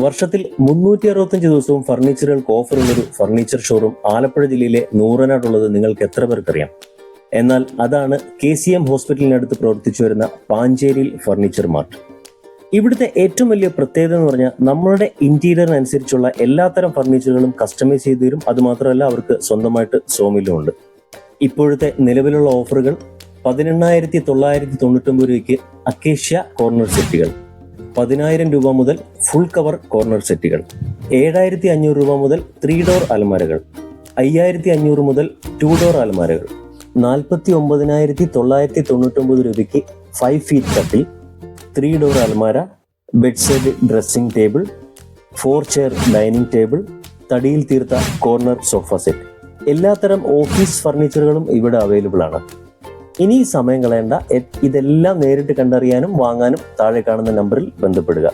വർഷത്തിൽ 365 ദിവസവും ഫർണിച്ചറുകൾക്ക് ഓഫറുള്ളൊരു furniture showroom Alappuzha ജില്ലയിലെ നൂറനാടുള്ളത് നിങ്ങൾക്ക് എത്ര പേർക്കറിയാം? എന്നാൽ അതാണ് KCM ഹോസ്പിറ്റലിനടുത്ത് പ്രവർത്തിച്ചു വരുന്ന പാഞ്ചേരിയിൽ ഫർണിച്ചർ മാർട്ട്. ഇവിടുത്തെ ഏറ്റവും വലിയ പ്രത്യേകത എന്ന് പറഞ്ഞാൽ നമ്മളുടെ ഇന്റീരിയറിനനുസരിച്ചുള്ള എല്ലാത്തരം ഫർണിച്ചറുകളും കസ്റ്റമൈസ് ചെയ്തു തരും. അതുമാത്രമല്ല, അവർക്ക് സ്വന്തമായിട്ട് സോമിലും ഉണ്ട്. ഇപ്പോഴത്തെ നിലവിലുള്ള ഓഫറുകൾ 18,999 രൂപയ്ക്ക് അക്കേഷ്യ കോർണർ സെറ്റുകൾ, 10,000 രൂപ മുതൽ ഫുൾ കവർ കോർണർ സെറ്റുകൾ, 7,500 രൂപ മുതൽ 3 ഡോർ അലമാരകൾ, 5,500 മുതൽ 2 ഡോർ അലമാരകൾ, 49,999 രൂപയ്ക്ക് 5 ഫീറ്റ് കട്ടിൽ, 3 ഡോർ അലമാര, bed side dressing table, 4 chair dining table, തടിയിൽ തീർത്ത കോർണർ സോഫ സെറ്റ്. എല്ലാത്തരം ഓഫീസ് ഫർണിച്ചറുകളും ഇവിടെ അവൈലബിൾ ആണ്. ഇനി സമയം കളയേണ്ട, ഇതെല്ലാം നേരിട്ട് കണ്ടറിയാനും വാങ്ങാനും താഴെ കാണുന്ന നമ്പറിൽ ബന്ധപ്പെടുക.